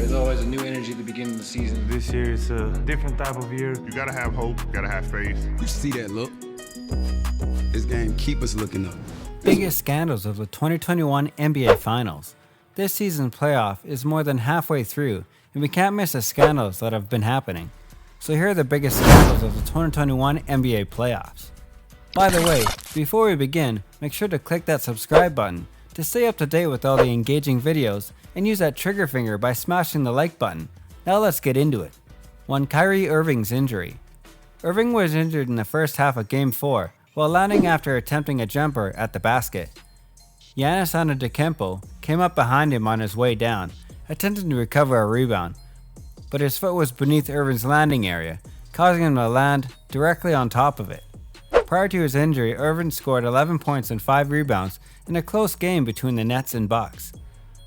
There's always a new energy at the beginning of the season. This year it's a different type of year. You gotta have hope, you gotta have faith. You see that look? This game keep us looking up. Biggest scandals of the 2021 NBA Finals. This season's playoff is more than halfway through, and we can't miss the scandals that have been happening. So here are the biggest scandals of the 2021 NBA playoffs. By the way, before we begin, make sure to click that subscribe button to stay up to date with all the engaging videos, and use that trigger finger by smashing the like button. Now let's get into it. 1. Kyrie Irving's injury. Irving was injured in the first half of Game 4 while landing after attempting a jumper at the basket. Giannis Antetokounmpo came up behind him on his way down, attempting to recover a rebound, but his foot was beneath Irving's landing area, causing him to land directly on top of it. Prior to his injury, Irving scored 11 points and 5 rebounds in a close game between the Nets and Bucks.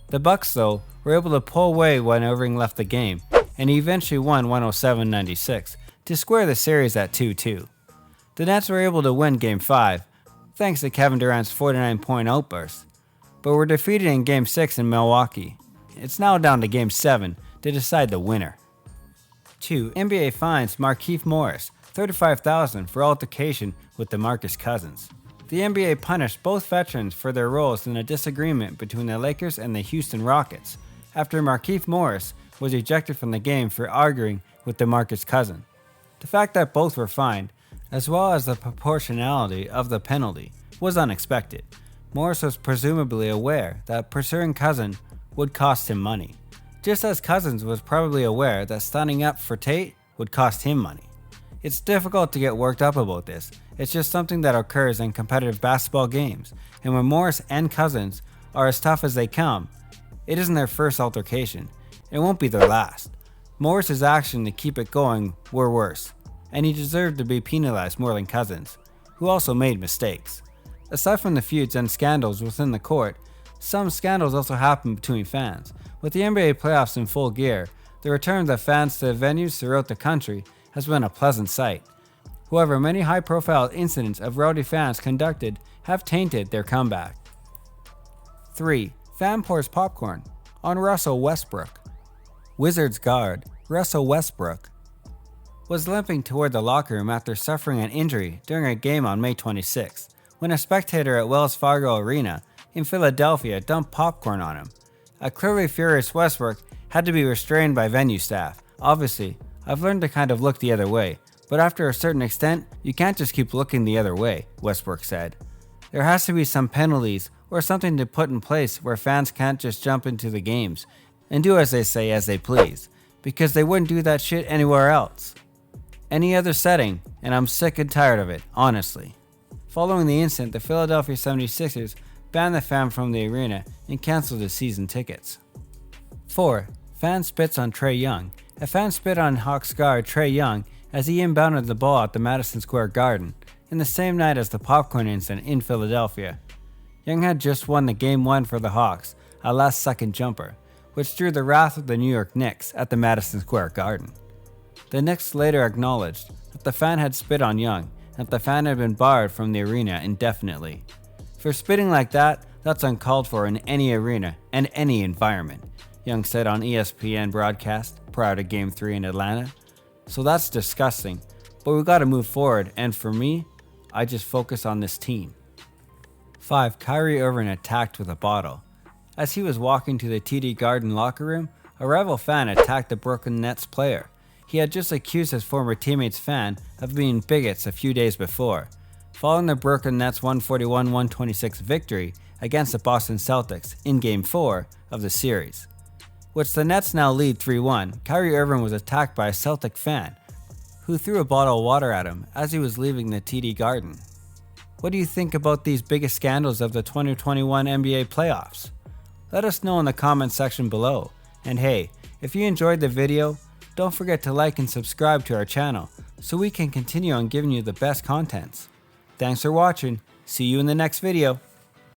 The Bucks, though, were able to pull away when Irving left the game, and he eventually won 107-96 to square the series at 2-2. The Nets were able to win Game 5, thanks to Kevin Durant's 49-point outburst, but were defeated in Game 6 in Milwaukee. It's now down to Game 7 to decide the winner. 2. NBA fines Markieff Morris $35,000 for altercation with DeMarcus Cousins. The NBA punished both veterans for their roles in a disagreement between the Lakers and the Houston Rockets after Markieff Morris was ejected from the game for arguing with DeMarcus Cousins. The fact that both were fined, as well as the proportionality of the penalty, was unexpected. Morris was presumably aware that pursuing Cousins would cost him money, just as Cousins was probably aware that standing up for Tate would cost him money. It's difficult to get worked up about this. It's just something that occurs in competitive basketball games, and when Morris and Cousins are as tough as they come, it isn't their first altercation. It won't be their last. Morris's action to keep it going were worse, and he deserved to be penalized more than Cousins, who also made mistakes. Aside from the feuds and scandals within the court, some scandals also happen between fans. With the NBA playoffs in full gear, the return of fans to venues throughout the country has been a pleasant sight. However, many high-profile incidents of rowdy fans conducted have tainted their comeback. 3. Fan pours popcorn on Russell Westbrook. Wizards guard Russell Westbrook was limping toward the locker room after suffering an injury during a game on May 26th, when a spectator at Wells Fargo Arena in Philadelphia dumped popcorn on him. A clearly furious Westbrook had to be restrained by venue staff. Obviously, I've learned to kind of look the other way, but after a certain extent, you can't just keep looking the other way, Westbrook said. There has to be some penalties or something to put in place where fans can't just jump into the games and do as they say as they please, because they wouldn't do that shit anywhere else. Any other setting, and I'm sick and tired of it, honestly. Following the incident, the Philadelphia 76ers banned the fan from the arena and canceled his season tickets. 4. Fan spits on Trae Young. A fan spit on Hawks guard Trae Young as he inbounded the ball at the Madison Square Garden in the same night as the popcorn incident in Philadelphia. Young had just won the Game 1 for the Hawks, a last-second jumper, which drew the wrath of the New York Knicks at the Madison Square Garden. The Knicks later acknowledged that the fan had spit on Young and that the fan had been barred from the arena indefinitely. For spitting like that, that's uncalled for in any arena and any environment, Young said on ESPN broadcast prior to Game 3 in Atlanta. So that's disgusting, but we gotta move forward, and for me, I just focus on this team. 5. Kyrie Irving attacked with a bottle. As he was walking to the TD Garden locker room, a rival fan attacked the Brooklyn Nets player. He had just accused his former teammates' fan of being bigots a few days before, following the Brooklyn Nets' 141-126 victory against the Boston Celtics in Game 4 of the series, which the Nets now lead 3-1. Kyrie Irving was attacked by a Celtic fan who threw a bottle of water at him as he was leaving the TD Garden. What do you think about these biggest scandals of the 2021 NBA playoffs? Let us know in the comments section below. And hey, if you enjoyed the video, don't forget to like and subscribe to our channel so we can continue on giving you the best contents. Thanks for watching. See you in the next video.